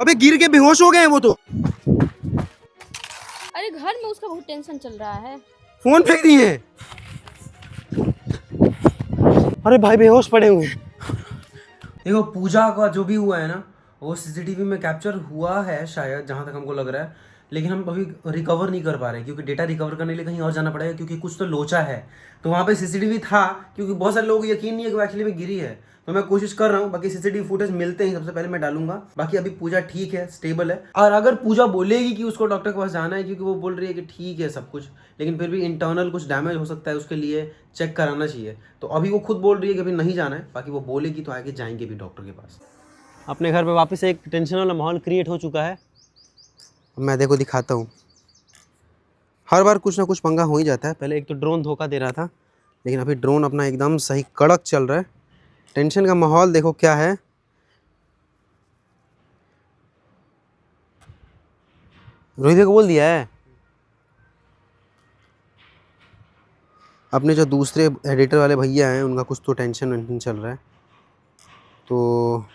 अबे गिर के बेहोश हो गए हैं वो तो। अरे घर में उसका बहुत टेंशन चल रहा है। फोन फेंक दिए हैं। अरे भाई बेहोश पड़े हुए हैं। देखो पूजा का जो भी हुआ है ना वो सीसीटीवी में कैप्चर हुआ है शायद, जहां तक हमको लग रहा है, लेकिन हम अभी रिकवर नहीं कर पा रहे क्योंकि डेटा रिकवर करने के लिए कहीं और जाना पड़ेगा, क्योंकि कुछ तो लोचा है। तो वहाँ पे सीसीटीवी था, क्योंकि बहुत सारे लोग यकीन नहीं है कि वो एक्चुअली में गिरी है। तो मैं कोशिश कर रहा हूँ, बाकी सीसीटीवी फुटेज मिलते ही सबसे पहले मैं डालूंगा। बाकी अभी पूजा ठीक है, स्टेबल है। और अगर पूजा बोलेगी कि उसको डॉक्टर के पास जाना है, क्योंकि वो बोल रही है कि ठीक है सब कुछ, लेकिन फिर भी इंटरनल कुछ डैमेज हो सकता है, उसके लिए चेक कराना चाहिए। तो अभी वो खुद बोल रही है कि अभी नहीं जाना है, बाकी वो बोलेगी तो आगे जाएंगे भी डॉक्टर के पास। अपने घर पे वापस एक टेंशन वाला माहौल क्रिएट हो चुका है। मैं देखो दिखाता हूँ, हर बार कुछ ना कुछ पंगा हो ही जाता है। पहले एक तो ड्रोन धोखा दे रहा था, लेकिन अभी ड्रोन अपना एकदम सही कड़क चल रहा है। टेंशन का माहौल देखो क्या है। रोहित को बोल दिया है। अपने जो दूसरे एडिटर वाले भैया हैं उनका कुछ तो टेंशन वेंशन चल रहा है, तो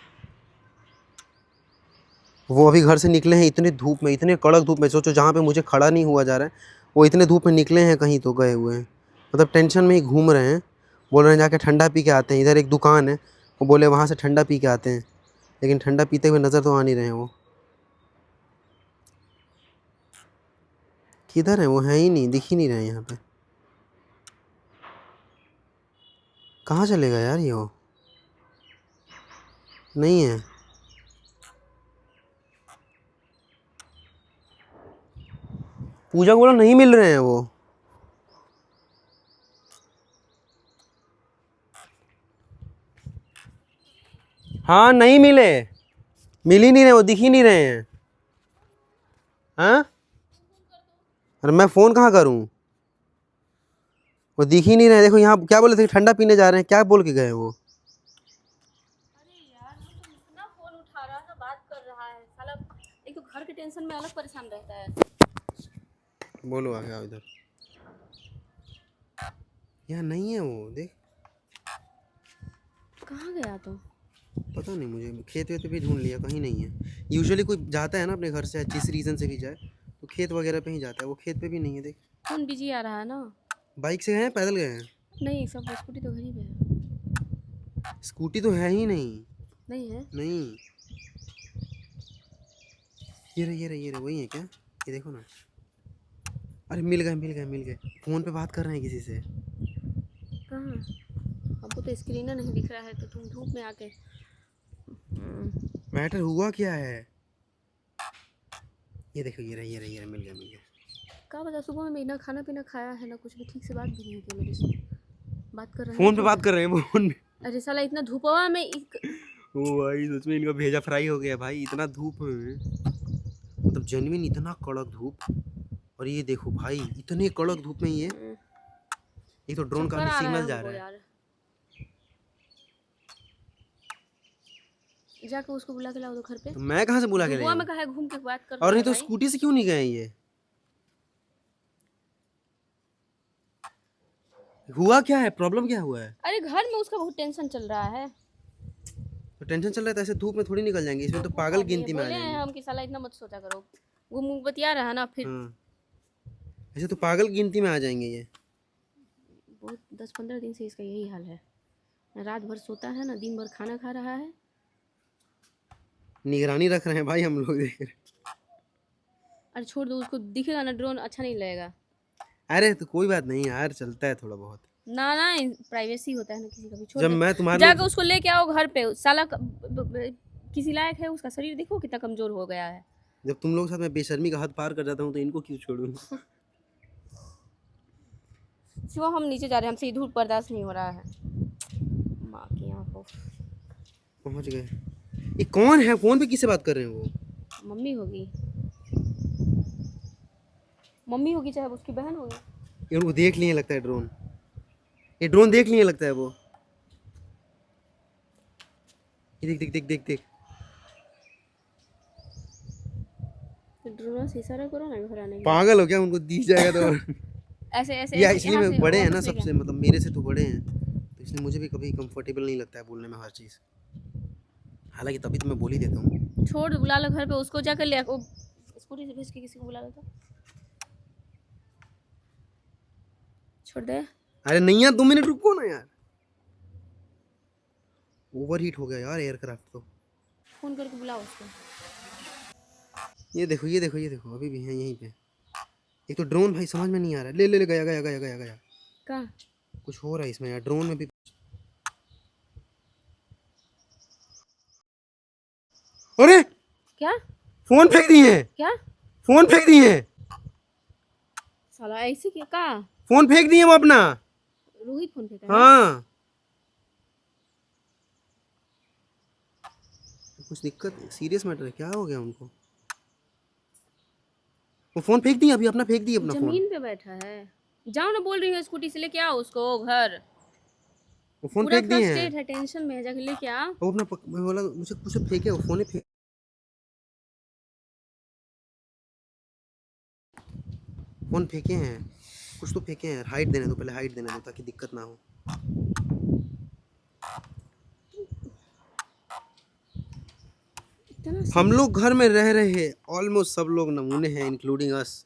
वो अभी घर से निकले हैं इतने धूप में, इतने कड़क धूप में। सोचो जहाँ पे मुझे खड़ा नहीं हुआ जा रहा है, वो इतने धूप में निकले हैं कहीं तो गए हुए हैं, मतलब टेंशन में ही घूम रहे हैं। बोल रहे हैं जाके ठंडा पी के आते हैं, इधर एक दुकान है, वो बोले वहाँ से ठंडा पी के आते हैं, लेकिन ठंडा पीते हुए नज़र तो आ नहीं रहे हैं। वो किधर है? वो है ही नहीं, दिख ही नहीं रहे हैं यहाँ पे। कहाँ चलेगा यार ये? वो नहीं है। पूजा को बोला नहीं मिल रहे हैं वो। हाँ नहीं मिले, मिल ही नहीं रहे, वो दिख ही नहीं रहे हैं। हाँ अरे मैं फ़ोन कहाँ करूँ, वो दिख ही नहीं रहे। देखो यहाँ क्या बोले थे, ठंडा पीने जा रहे हैं, क्या बोल के गए वो? अरे यार वो तो इतना फोन उठा रहा है, बात कर रहा है साला। एक तो घर के टेंशन में अलग परेशान रहता है। बोलो आ गया इधर। यहाँ नहीं है वो, देख। कहाँ गया तो? पता नहीं मुझे, खेत वेत भी ढूंढ लिया, कहीं नहीं है। यूजुअली कोई जाता है ना अपने घर से, जिस रीज़न से भी जाए, तो खेत वगैरह पे ही जाता है। वो खेत पे भी नहीं है, देख। फोन बिजी आ रहा है ना। बाइक से गए हैं, पैदल गए हैं? नहीं, सब स्कूटी तो घर ही पे है। स्कूटी तो है ही नहीं। नहीं है? नहीं, ये रहे वही है क्या? ये देखो ना। अरे मिल गए मिल गए मिल गए। फ़ोन पे बात कर रहे हैं किसी से। कहाँ? हमको तो स्क्रीन नहीं दिख रहा है, तो तुम धूप में आके। मैटर हुआ क्या है? ये देखो, ये रहे, मिल गए। क्या बता, सुबह में ना खाना पीना खाया है ना कुछ भी, ठीक से बात भी नहीं की मेरे से। बात कर रहे हैं फ़ोन पे बात कर रहे हैं, फ़ोन पे। अरे साला इतना धूपवा में ओ भाई सच में इनका भेजा फ्राई हो गया भाई, इतना धूप में, मतलब जेन्युइन इतना कड़क धूप। और ये देखो भाई, इतने कड़क धूप में ये तो ड्रोन का भी सिग्नल जा रहा है। यार जाके उसको बुला के लाओ तो घर पे। तो मैं कहाँ से बुला के धुआं लाऊं? में कहा है, घूम के बात कर। और नहीं तो स्कूटी से क्यों नहीं गए? ये हुआ क्या है, प्रॉब्लम क्या हुआ है? अरे घर में उसका बहुत टेंशन चल रहा है। तो टेंशन चल रहा है तो ऐसे धूप में थोड़ी निकल जाएंगे, इसमें तो पागल गिनती में आ बोले हैं जाएंगे। हम कि साला इतना मत सोचा करो, घूम बतिया रहा है ना फिर। हाँ, ऐसे तो पागल गिनती में आ जाएंगे ये। बहुत 10-15 दिन से इसका यही हाल है, ना रात भर सोता है ना दिन भर खाना खा रहा है। निगरानी रख रहे हैं भाई हम लोग, देख रहे। अरे छोड़ दो उसको, दिखेगा ना ड्रोन, अच्छा नहीं लगेगा। अरे तो कोई बात नहीं यार, चलता है थोड़ा बहुत। ना प्राइवेसी होता है ना किसी का भी। छोड़ जब दो, मैं तुम्हारे जाकर उसको लेके आओ घर पे। साला किसी लायक है? उसका शरीर देखो कितना कमजोर हो गया है। जब तुम लोग साथ में बेशर्मी का हद पार कर जाता हूँ तो इनको क्यों छोड़ूं? शिवा हम नीचे जा रहे हैं, हमसे धूप बर्दाश्त नहीं हो रहा है। माँ की आंखों। पहुँच गए। ये कौन है? फोन पे किससे बात कर रहे हैं वो? मम्मी होगी, मम्मी होगी चाहे उसकी बहन होगी। ये उनको देख लिए लगता है ड्रोन, ये ड्रोन देख लिए लगता है वो। ये देख देख देख देख देख। ड्रोन से इशारा करो ना घर आने के। पागल हो क्या? उनको दिख जाएगा तो ऐसे ऐसे या ऐसे इसलिए यहाँ मैं से बड़े हैं ना वापस लेके सबसे, मतलब मेरे से तो बड़े हैं, तो इसलिए मुझे भी कभी कंफर्टेबल नहीं लगता है बोलने में हर चीज़। हालांकि तभी तो मैं बोल ही देता हूँ। छोड़, बुला लो घर पे उसको, जाकर ले वो स्कूटी से भेज के किसी को बुला लो तो। छोड़ दे। अरे नहीं यार, 2 मिनट रुको ना यार, ओवर हीट हो गया यार एयरक्राफ्ट तो। फोन करके बुलाओ उसको। ये देखो ये देखो ये देखो, अभी भी है यहीं पे। एक तो ड्रोन भाई समझ में नहीं आ रहा है। ले ले ले, गया गया गया गया गया। कहाँ? कुछ हो रहा है इसमें यार, ड्रोन में भी। अरे क्या फोन फेंक दिए, क्या फोन फेंक दिए, साला ऐसे क्या? कहाँ? फोन फेंक दिए वो अपना। रोहित फोन फेंका है? हाँ कुछ दिक्कत, सीरियस मैटर है, क्या हो गया उनको? वो फोन फेंक दिए, अभी अपना फेंक दिए अपना फोन। जमीन पे बैठा है। जाओ ना, बोल रही हूँ स्कूटी से लेके आओ उसको घर। वो फोन पूरा फेंक दिए हैं। फ्रस्ट्रेट है, टेंशन में है, जाके लेके आओ। वो अपना मैं बोला मुझे कुछ फेंके, वो फोन फेंक, फोन फेंके हैं, कुछ तो फेंके हैं। हाइट देने दो पहले, हाइट देने दो ताकि दिक्कत ना हो। इतना हम लोग घर में रह रहे हैं, ऑलमोस्ट सब लोग नमूने हैं इंक्लूडिंग अस।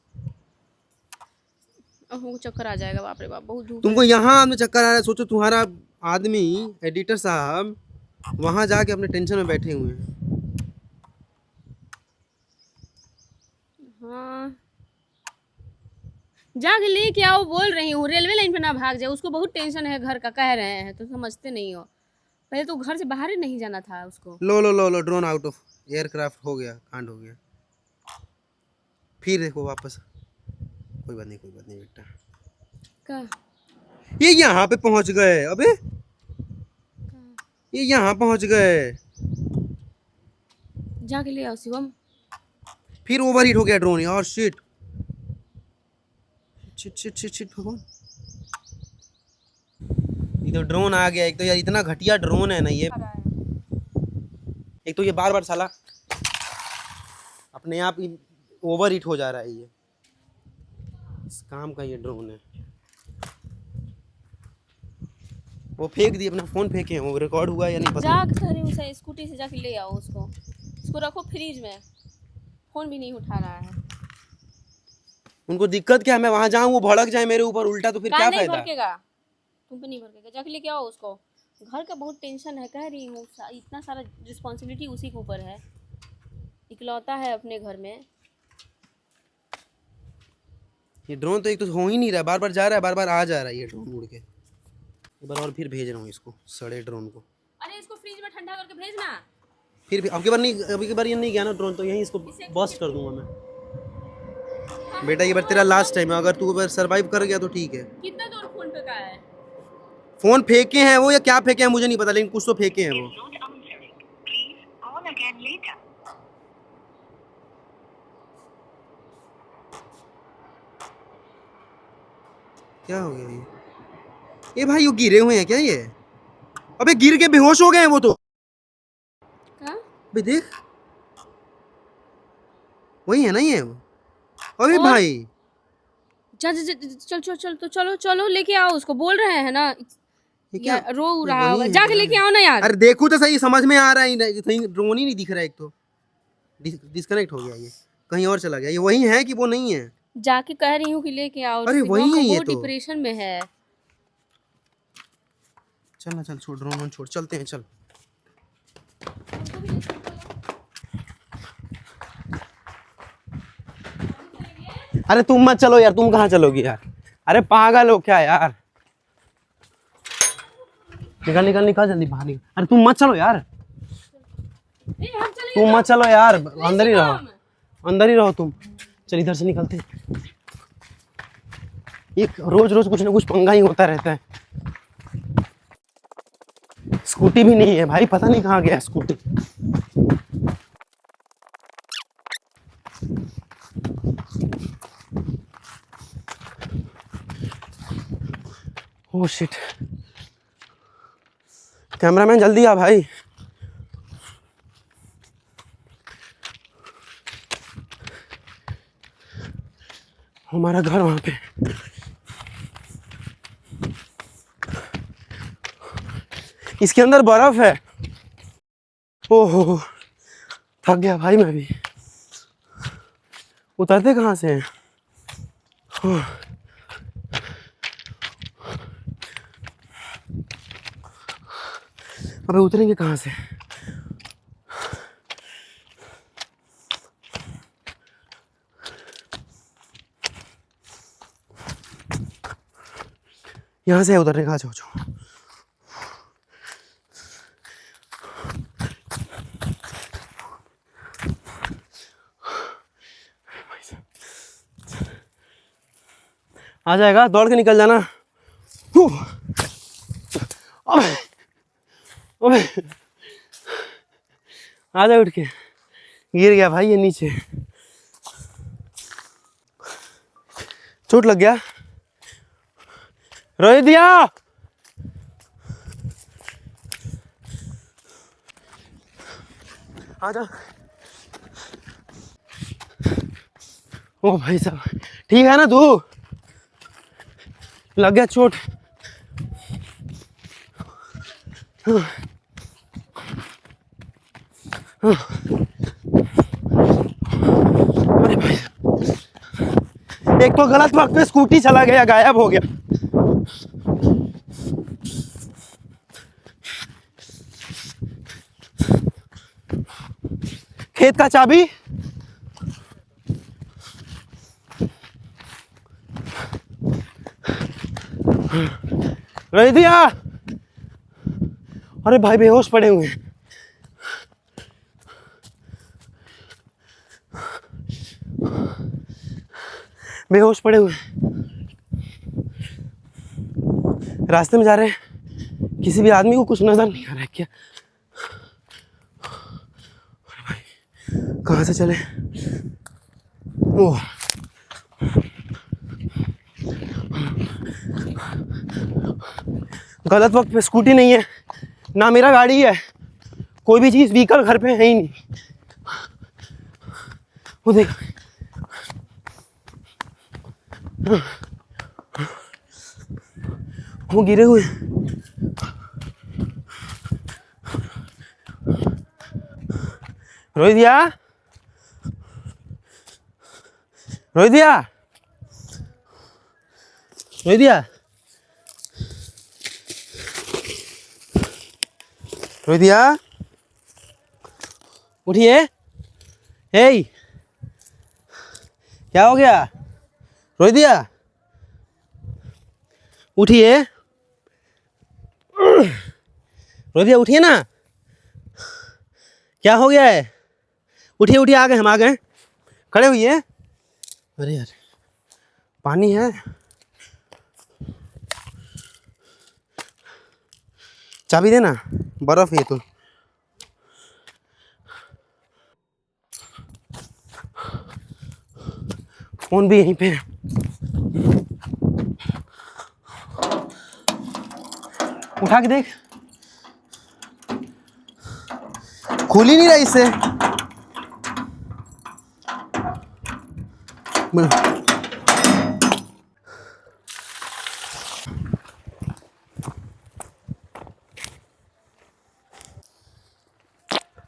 हमको चक्कर आ जाएगा, बाप रे बाप, बहुत धूप तुमको यहाँ में चक्कर आ रहा है, सोचो तुम्हारा आदमी एडिटर साहब वहां जाके अपने टेंशन में बैठे हुए हैं। हाँ, जाके लेके आओ, बोल रही हूँ। रेलवे लाइन पे ना भाग जाए, उसको बहुत टेंशन है घर का, कह रहे हैं तो समझते नहीं हो। पहले तो घर से बाहर ही नहीं जाना था उसको। लो लो लो लो, ड्रोन आउट ऑफ एयरक्राफ्ट हो गया, कांड हो गया। फिर देखो वापस, कोई बात नहीं कोई बात नहीं बेटा। का ये यहाँ पे पहुंच गए, अबे ये यहाँ पहुंच गए। जाके ले आओ शिवम। फिर ओवर हीट हो गया ड्रोन यार, shit shit shit shit shit भगवान। ये तो ड्रोन आ गया, एक तो यार इतना घटिया ड्रोन है ना ये। एक तो ये बार बार साला अपने आप ही ओवर हीट हो जा रहा है ये, इस काम का ये ड्रोन है। वो फेंक दिए, अपना फोन फेंके हैं, वो रिकॉर्ड हुआ या नहीं पता। जाके कह रही हूँ उसे, स्कूटी से जाके ले आओ उसको। उसको रखो फ्रिज में, फोन भी नहीं उठा रहा है। उनको दिक्कत क्या है, मैं वहां जाऊं वो भड़क जाए मेरे ऊपर उल्टा, तो फिर क्या नहीं फायदा? भड़केगा, तुम पे नहीं भड़केगा। जाके लेके आओ उसको, घर का बहुत टेंशन है, कह रही हूँ। इतना सारा रिस्पॉन्सिबिलिटी उसी के ऊपर है, इकलौता है अपने घर में। ये ड्रोन तो एक तो हो ही नहीं रहा, बार बार जा रहा है, बार बार आ जा रहा है ये ड्रोन उड़ के। एक बार और फिर भेज रहा हूँ इसको, सड़े ड्रोन को। अरे इसको फ्रिज में ठंडा करके भेजना। फिर अब की बार नहीं, अभी की बार ये नहीं गया ना ड्रोन, तो यहीं इसको बस्ट कर दूंगा मैं। बेटा ये बार तेरा लास्ट टाइम है, अगर तू अगर सरवाइव कर गया तो ठीक है। कितना दूर फोन पे का है? फोन फेंके हैं वो या क्या फेंके हैं मुझे नहीं पता, लेकिन कुछ तो फेंके हैं वो। क्या हो गया ये भाई वो गिरे हुए हैं क्या ये? अबे गिर के बेहोश हो गए हैं वो तो। हाँ? अबे देख, वही है ना ये वो। अबे और? भाई चल चल चल चल चल तो चलो चलो लेके आओ उसको, बोल रहे हैं ना। ये क्या रो ये रहा वही होगा, है जाके क्या? लेके आओ ना यार। अरे देखो तो सही, समझ में आ रहा है नहीं, ड्रोन ही नहीं दिख रहा है। एक तो डिस्कनेक्ट हो गया, ये कहीं और चला गया। ये वही है कि वो नहीं है? जाके कह रही हूँ कि लेके आओ। अरे शिवम वही है ये बहुत तो। डिप्रेशन में है। चल ना चल, छोड़ ड्रोन छोड़, चलते हैं चल। अरे तुम मत चलो यार, तुम कहाँ चलोगी यार? अरे पागल हो क्या यार? निकल निकल निकल जल्दी बाहर निकल। अरे तुम मत चलो यार, तुम मत चलो यार, अंदर ही रहो, अंदर ही रहो तुम। चल इधर से निकलते हैं। ये रोज रोज कुछ ना कुछ पंगा ही होता रहता है। स्कूटी भी नहीं है भाई, पता नहीं कहाँ गया स्कूटी। ओह शिट, कैमरामैन जल्दी आ भाई। हमारा घर वहां पे। इसके अंदर बर्फ है। ओहो थक गया भाई मैं भी। उतरते कहाँ से हैं? अबे उतरेंगे कहाँ से? यहाँ से उतरने कहाँ? जाओ जाओ। आ जाएगा, दौड़ के निकल जाना। अबे अबे आ जा उठ के। गिर गया भाई ये नीचे, चोट लग गया। रोहित दिया आ जा। ओ भाई साहब ठीक है ना तू? लग गया चोट। अरे भाई एक तो गलत वक्त पे स्कूटी चला गया, गायब हो गया। खेत का चाबी रोहित दिया। अरे भाई बेहोश पड़े हुए हैं। बेहोश पड़े हुए रास्ते में जा रहे हैं। किसी भी आदमी को कुछ नजर नहीं आ रहा है क्या? अरे भाई कहाँ से चले? ओह गलत वक्त पे स्कूटी नहीं है ना, मेरा गाड़ी है। कोई भी चीज व्हीकल घर पे है ही नहीं। वो देख वो गिरे हुए। रोहित दिया, रोहित दिया, रोहित दिया, रोहित दिया उठिए। हे क्या हो गया? रोहित दिया उठिए। रोहित दिया उठिए ना, क्या हो गया है? उठिए उठिए, आ गए हम, आ गए। खड़े हुइए। अरे यार पानी है, चाबी देना, बर्फ है तो। फोन भी यहीं पे है। उठा के देख, खुल ही नहीं रहा इससे।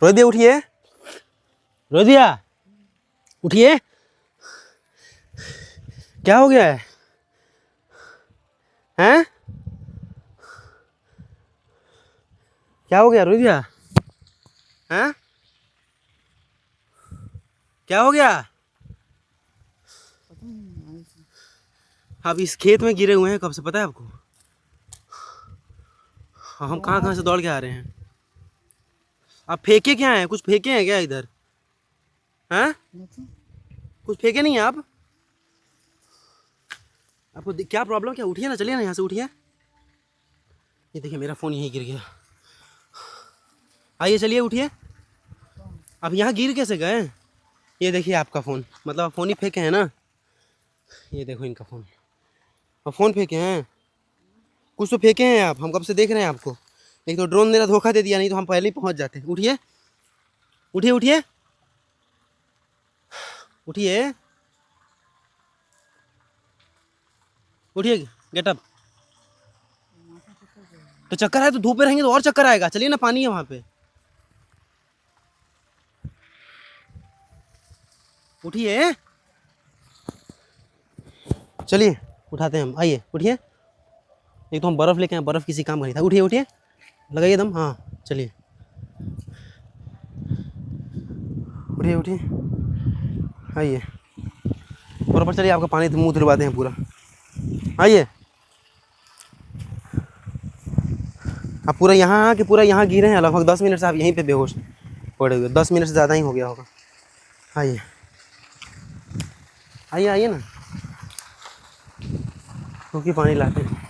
रोहित दिया उठिए, रोहित दिया उठिए। क्या हो गया है? हैं? क्या हो गया रोहित दिया? हैं? क्या हो गया? आप इस खेत में गिरे हुए हैं कब से, पता है आपको? हम कहाँ कहाँ से दौड़ के आ रहे हैं। आप फेंके क्या हैं? कुछ फेंके हैं क्या इधर? हैं? कुछ फेंके नहीं है आप? आपको क्या प्रॉब्लम क्या? उठिए ना, चलिए ना यहाँ से, उठिए। ये देखिए मेरा फ़ोन यहीं गिर गया। आइए चलिए उठिए। आप यहाँ गिर कैसे गए? ये देखिए आपका फ़ोन, मतलब आप फ़ोन ही फेंके हैं ना। ये देखो इनका फ़ोन, आप फ़ोन फेंके हैं। कुछ तो फेंके हैं आप, हम कब से देख रहे हैं आपको। एक तो ड्रोन मेरा धोखा दे दिया, नहीं तो हम पहले ही पहुँच जाते। उठिए उठिए उठिए उठिए उठिए, गेट अप। तो चक्कर है तो धूप में रहेंगे तो और चक्कर आएगा। चलिए ना, पानी है वहाँ पे। उठिए, चलिए उठाते हैं हम, आइए उठिए। एक तो हम बर्फ़ लेके आए, बर्फ़ किसी काम का नहीं था। उठिए उठिए, लगाइए दम। हाँ चलिए, उठिए उठिए, आइए ऊपर चलिए, आपका पानी मुँह दिलवाते हैं पूरा। आइए, आप पूरा यहाँ आके पूरा यहाँ गिरे हैं, लगभग 10 मिनट से आप यहीं पे बेहोश पड़े हुए। 10 मिनट से ज़्यादा ही हो गया होगा। आइए आइए आइए ना, रुकिए पानी लाते हैं।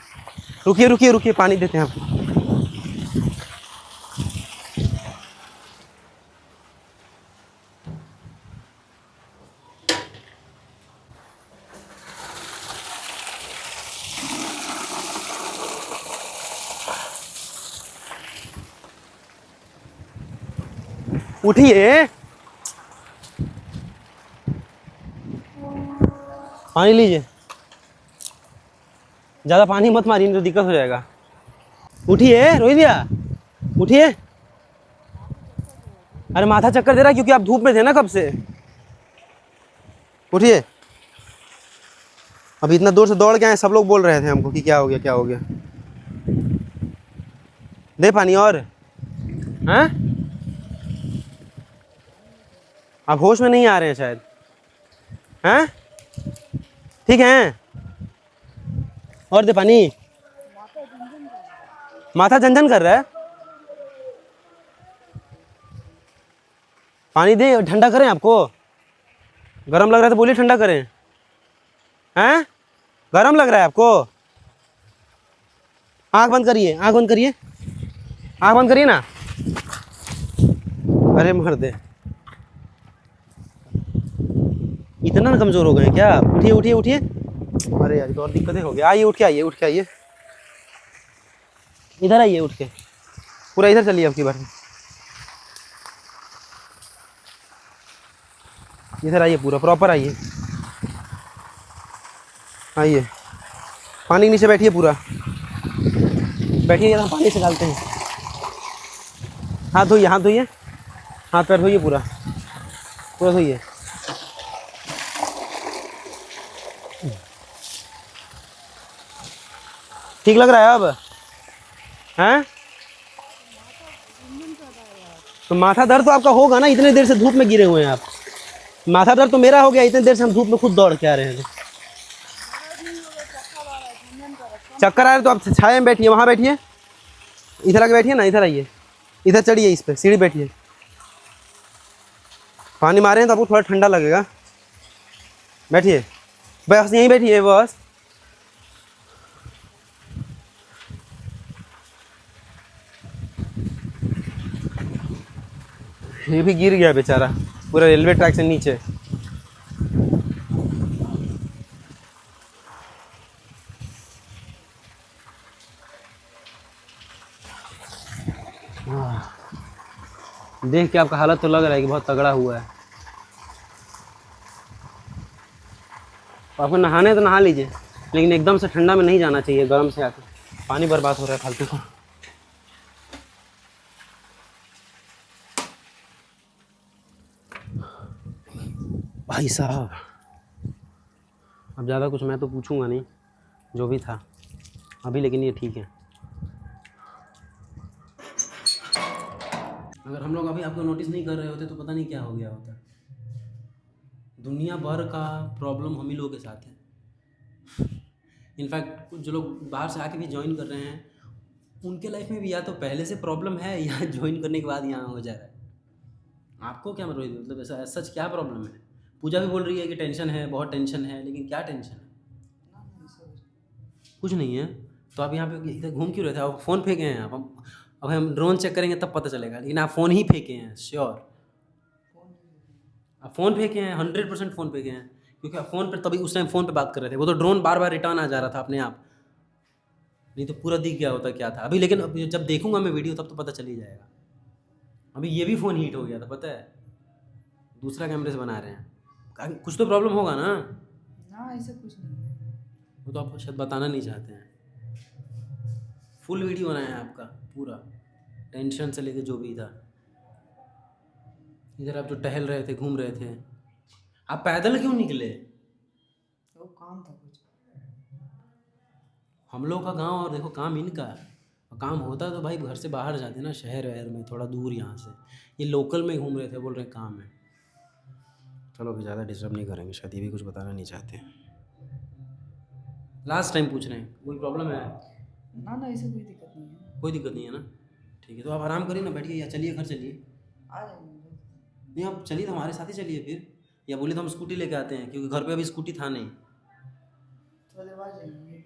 रुकिए रुकिए रुकिए, पानी देते हैं आपको। उठिए, पानी लीजिए। ज़्यादा पानी मत मारिए, नहीं तो दिक्कत हो जाएगा। उठिए रोहित भैया, उठिए। अरे माथा चक्कर दे रहा है क्योंकि आप धूप में थे ना कब से। उठिए, अभी इतना दूर से दौड़ के आए, सब लोग बोल रहे थे हमको कि क्या हो गया क्या हो गया। दे पानी और। हैं, आप होश में नहीं आ रहे हैं शायद। हैं, ठीक है, और दे पानी। माथा झनझन कर रहा है, पानी दे, ठंडा करें आपको। गरम लग रहा है तो बोलिए, ठंडा करें। हैं, गरम लग रहा है आपको। आँख बंद करिए, आँख बंद करिए, आँख बंद करिए ना। अरे मर दे, इतना कमज़ोर हो गए हैं क्या आप? उठिए उठिए उठिए। अरे यार, तो और दिक्कतें हो गई। आइए उठ के आइए, उठ के आइए, इधर आइए उठ के, पूरा इधर चलिए अब की बार। इधर आइए, पूरा प्रॉपर आइए। आइए, पानी के नीचे बैठिए पूरा, बैठिए, हम पानी से डालते हैं। हाथ धोइए, हाथ धोइए, हाथ पैर धोइए, पूरा पूरा धोइए। ठीक लग रहा है अब? हैं, तो माथा दर्द तो आपका होगा ना, इतने देर से धूप में गिरे हुए हैं आप। माथा दर्द तो मेरा हो गया, इतने देर से हम धूप में खुद दौड़ के आ रहे हैं। चक्कर आ रहे तो आप छाया में बैठिए, वहाँ बैठिए, इधर आके बैठिए ना, इधर आइए, इधर चढ़िए, इस पे सीढ़ी बैठिए। पानी मारे हैं तो आपको थोड़ा ठंडा लगेगा। बैठिए, बस यहीं बैठिए बस। ये भी गिर गया बेचारा, पूरा रेलवे ट्रैक से नीचे। देख के आपका हालत तो लग रहा है कि बहुत तगड़ा हुआ है। आपको नहाने है तो नहा लीजिए, लेकिन एकदम से ठंडा में नहीं जाना चाहिए, गर्म से आके पानी बर्बाद हो रहा है फालतू का। भाई साहब, अब ज़्यादा कुछ मैं तो पूछूंगा नहीं, जो भी था अभी, लेकिन ये ठीक है। अगर हम लोग अभी आपको नोटिस नहीं कर रहे होते तो पता नहीं क्या हो गया होता। दुनिया भर का प्रॉब्लम हम ही लोगों के साथ है। इनफैक्ट कुछ जो लोग बाहर से आके भी ज्वाइन कर रहे हैं, उनके लाइफ में भी या तो पहले से प्रॉब्लम है या ज्वाइन करने के बाद यहाँ हो जा रहा है। आपको क्या मतलब ऐसा सच क्या प्रॉब्लम है? पूजा भी बोल रही है कि टेंशन है, बहुत टेंशन है, लेकिन क्या टेंशन है? कुछ नहीं है तो आप यहाँ पे इधर घूम क्यों रहे थे? आप फ़ोन फेंके हैं आप। अब हम ड्रोन चेक करेंगे तब पता चलेगा, लेकिन आप फ़ोन ही फेंके हैं श्योर। आप फ़ोन फेंके हैं, 100% फ़ोन फेंके हैं, क्योंकि आप फ़ोन पर तभी उस टाइम फ़ोन पे बात कर रहे थे। वो तो ड्रोन बार बार रिटर्न आ जा रहा था अपने आप, नहीं तो पूरा दिख गया होता क्या था अभी। लेकिन अभी जब देखूंगा मैं वीडियो तब तो पता चल ही जाएगा। अभी ये भी फ़ोन हीट हो गया था पता है, दूसरा कैमरे से बना रहे हैं। कुछ तो प्रॉब्लम होगा ना? ऐसा कुछ नहीं है। वो तो आप शायद बताना नहीं चाहते हैं। फुल वीडियो बनाया है आपका पूरा, टेंशन से लेके जो भी था। इधर आप जो टहल रहे थे, घूम रहे थे, आप पैदल क्यों निकले? वो काम था कुछ। हम लोग का गांव और देखो काम इनका है। काम होता तो भाई घर से बाहर जाते ना, शहर वहर में थोड़ा दूर यहाँ से। ये लोकल में घूम रहे थे, बोल रहे काम है। चलो अभी ज़्यादा डिस्टर्ब नहीं करेंगे, शायद ये भी कुछ बताना नहीं चाहते। लास्ट टाइम पूछ रहे हैं, कोई प्रॉब्लम है? ना ना, ऐसे कोई दिक्कत नहीं है। कोई दिक्कत नहीं है ना? ठीक है, तो आप आराम करिए ना, बैठिए या चलिए घर चलिए। आ जाएंगे। नहीं आप चलिए तो हमारे साथ ही चलिए फिर, या बोले तो हम स्कूटी लेके आते हैं, क्योंकि घर पे अभी स्कूटी था नहीं। थोड़ी देर बाद जाएंगे।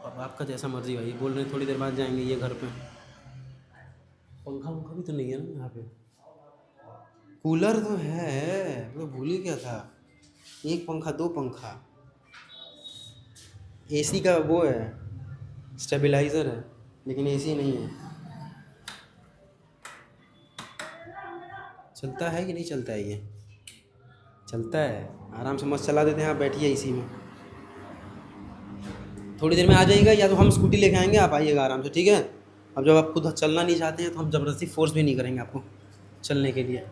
अब आपका जैसा मर्जी भाई, बोल रहे हैं थोड़ी देर बाद जाएंगे ये घर पे। पंखा वंखा भी तो नहीं है ना यहाँ पे? कूलर तो है, मैं भूल ही गया था। एक पंखा, दो पंखा, एसी का वो है, स्टेबलाइज़र है, लेकिन एसी नहीं है। चलता है कि नहीं चलता है ये? चलता है, आराम से मस्त चला देते हैं। आप बैठिए इसी में, थोड़ी देर में आ जाइएगा, या तो हम स्कूटी लेके आएंगे, आप आइएगा आराम से, ठीक है? अब जब आप खुद चलना नहीं चाहते हैं तो हम ज़बरदस्ती फोर्स भी नहीं करेंगे आपको चलने के लिए।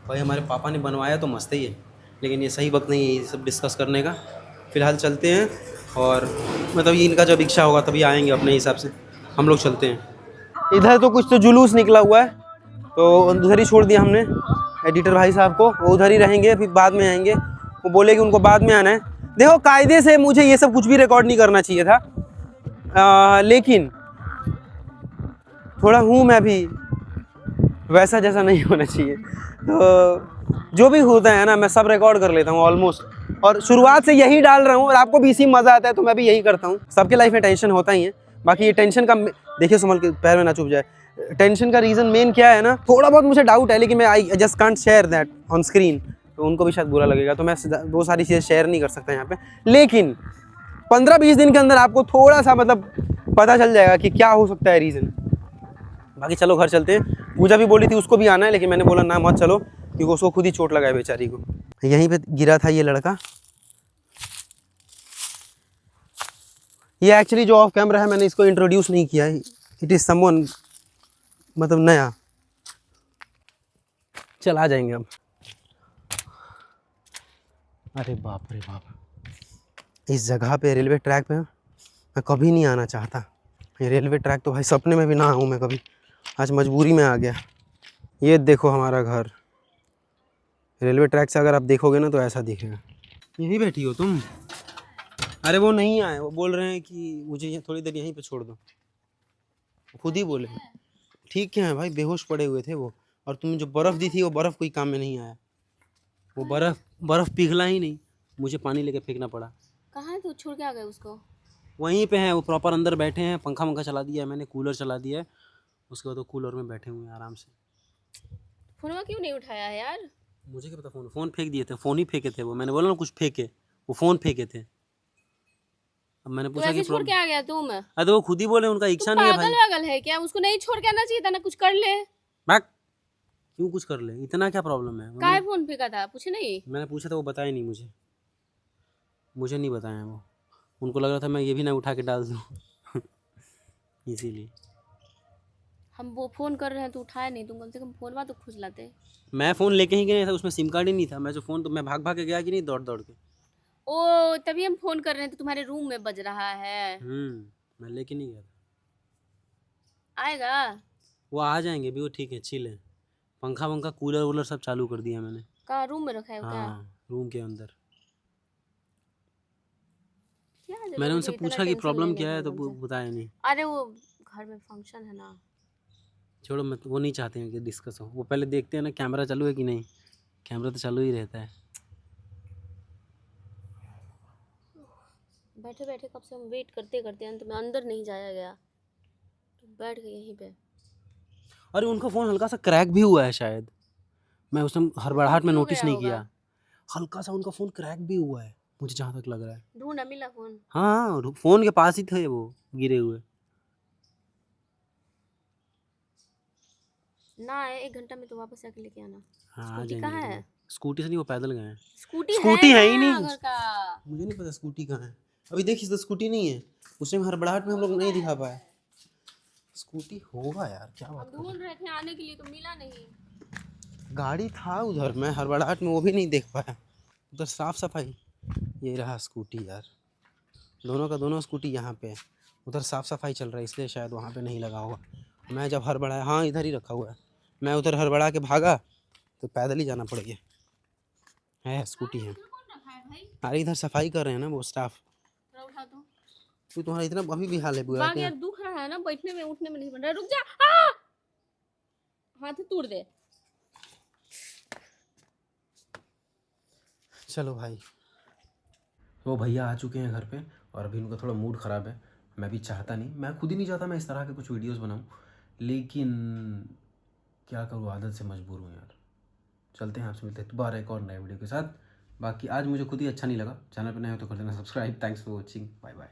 भाई हमारे पापा ने बनवाया तो मस्त ही है, लेकिन ये सही वक्त नहीं है ये सब डिस्कस करने का। फ़िलहाल चलते हैं, और मतलब ये इनका जब इच्छा होगा तभी आएंगे अपने हिसाब से। हम लोग चलते हैं। इधर तो कुछ तो जुलूस निकला हुआ है, तो उधर ही छोड़ दिया हमने एडिटर भाई साहब को। वो उधर ही रहेंगे, फिर बाद में आएंगे। वो बोले कि उनको बाद में आना है। देखो कायदे से मुझे ये सब कुछ भी रिकॉर्ड नहीं करना चाहिए था, लेकिन थोड़ा हूँ मैं भी वैसा जैसा नहीं होना चाहिए। तो जो भी होता है ना, मैं सब रिकॉर्ड कर लेता हूँ ऑलमोस्ट, और शुरुआत से यही डाल रहा हूँ। और आपको भी इसी मज़ा आता है तो मैं भी यही करता हूँ। सबके लाइफ में टेंशन होता ही है। बाकी ये टेंशन का, देखिए संभल के पैर में ना चुभ जाए, टेंशन का रीज़न मेन क्या है ना, थोड़ा बहुत मुझे डाउट है, लेकिन मैं I just can't share that on screen, तो उनको भी शायद बुरा लगेगा, तो मैं वो सारी चीज़ें शेयर नहीं कर सकता यहाँ पे। लेकिन 15-20 दिन के अंदर आपको थोड़ा सा मतलब पता चल जाएगा कि क्या हो सकता है रीज़न। बाकी चलो घर चलते हैं। पूजा भी बोली थी उसको भी आना है, लेकिन मैंने बोला ना मत चलो, क्योंकि उसको खुद ही चोट लगा है बेचारी को। यहीं पे गिरा था ये लड़का। ये एक्चुअली जो ऑफ कैमरा है, मैंने इसको इंट्रोड्यूस नहीं किया है। इट इज़ समवन, मतलब नया। चल आ जाएंगे अब। अरे बाप रे बाप, इस जगह पे, रेलवे ट्रैक पे मैं कभी नहीं आना चाहता। ये रेलवे ट्रैक तो भाई सपने में भी ना आऊँ मैं कभी, आज मजबूरी में आ गया। ये देखो हमारा घर, रेलवे ट्रैक से अगर आप देखोगे ना तो ऐसा दिखेगा। यहीं बैठी हो तुम? अरे वो नहीं आए, वो बोल रहे हैं कि मुझे थोड़ी देर यहीं पे छोड़ दो। खुद ही बोले। ठीक है भाई, बेहोश पड़े हुए थे वो, और तुमने जो बर्फ़ दी थी वो बर्फ़ कोई काम में नहीं आया। वो बर्फ़ पिघला ही नहीं, मुझे पानी लेके फेंकना पड़ा। कहाँ है तू? छोड़ के आ गए उसको? वहीं पे हैं वो, प्रॉपर अंदर बैठे हैं। पंखा वंखा चला दिया है मैंने, कूलर चला दिया है। उसके बाद वो कूलर में बैठे हुए हैं आराम से। फोनवा क्यों नहीं उठाया है यार? मुझे क्या पता, फ़ोन फेंक दिए थे, फ़ोन ही फेंके थे वो। मैंने बोला ना कुछ फेंके, वो फ़ोन फेंके थे। अब मैंने तो पूछा कि ऐसे छोड़ के आ गया तुम? अरे तो वो खुद ही बोले उनका इच्छा नहीं है भाई। पागल वागल है क्या? उसको नहीं छोड़ के आना चाहिए था ना, कुछ कर ले। मैं क्यों कुछ कर ले, इतना क्या प्रॉब्लम है? काहे फोन फेंका था, पूछे नहीं? मैंने पूछा था, वो बताया नहीं मुझे नहीं बताया वो। उनको लग रहा था मैं ये भी ना उठा के डाल दूँ इसीलिए। हम वो फोन कर रहे हैं तो उठाया नहीं, तुम कम से कम फोनवा तो खुज लाते। मैं फ़ोन लेके ही गया था, उसमें सिम कार्ड ही नहीं था। मैं जो फ़ोन, तो मैं भाग भाग के गया कि नहीं, दौड़ दौड़ के। ओ तभी हम फोन कर रहे हैं तो तुम्हारे रूम में बज रहा है। मैं लेके नहीं गया था। आएगा? वो आ जाएंगे भी, वो ठीक है, चिल है। पंखा वंखा कूलर वूलर सब चालू कर दिया मैंने। कहाँ रूम में रखा है वो? क्या हाँ, रूम के अंदर। क्या जरूरत मैंने है उनसे इतना पूछा कि टेंशन प्रॉब्लम लेने क्या है, की तो वो हमसे? बताया नहीं। अरे वो घर में फंक्शन है ना। छोड़ो, मैं वो नहीं चाहते हैं कि डिस्कस हो। वो पहले देखते हैं ना कैमरा चालू है कि नहीं। कैमरा तो चालू ही रहता है। बैठे बैठे कब से हम वेट करते करते अंत में अंदर नहीं जाया गया, तो बैठ गए यहीं पे। अरे उनका फ़ोन हल्का सा क्रैक भी हुआ है शायद, मैं उस टाइम हड़बड़ाहट में क्यों नोटिस गया नहीं होगा? किया। हल्का सा उनका फ़ोन क्रैक भी हुआ है, मुझे जहाँ तक लग रहा है। ढूंढा मिला फोन? हाँ, फ़ोन के पास ही थे वो गिरे हुए। ना आए 1 घंटा में तो वापस आके लेके आना। हाँ आ स्कूटी जाएंगे कहाँ एक है? बार। स्कूटी से नहीं, वो पैदल गए हैं। स्कूटी है ही कहाँ नहीं। घर का? मुझे नहीं पता स्कूटी कहाँ है। अभी देखिए तो स्कूटी नहीं है, उस टाइम हड़बड़ाहट में हम लोग नहीं दिखा पाए। स्कूटी होगा यार, क्या बात हम कर रहे ढूंढ रहे थे आने के लिए तो मिला नहीं। गाड़ी था उधर, मैं हड़बड़ाहट में वो भी नहीं देख पाया। उधर साफ सफाई, ये रहा स्कूटी यार, दोनों का दोनों स्कूटी यहाँ पे है। उधर साफ सफाई चल रहा है इसलिए शायद वहाँ पे नहीं लगा होगा। मैं जब हड़बड़ाया, हाँ इधर ही रखा हुआ है, मैं उधर हड़बड़ा के भागा तो पैदल ही जाना पड़ गया। है स्कूटी है। कौन रखा है भाई? अरे इधर सफाई कर रहे हैं ना वो स्टाफ। थोड़ा उठा दो। तो तुम्हारा इतना अभी भी हाल है बुरा बाग क्या? यार दुख रहा है ना, बैठने में उठने में नहीं बन रहा। रुक जा। आ! हाथ तोड़ दे। चलो भाई, वो भैया आ चुके हैं घर पे और अभी उनका थोड़ा मूड ख़राब है। मैं भी चाहता नहीं, मैं खुद ही नहीं चाहता मैं इस तरह के कुछ वीडियोस बनाऊं, लेकिन क्या करूँ, आदत से मजबूर हूँ यार। चलते हैं, आपसे मिलते हैं दोबारा एक और नए वीडियो के साथ। बाकी आज मुझे खुद ही अच्छा नहीं लगा। चैनल पर नए हो तो कर देना subscribe. Thanks for watching, bye bye.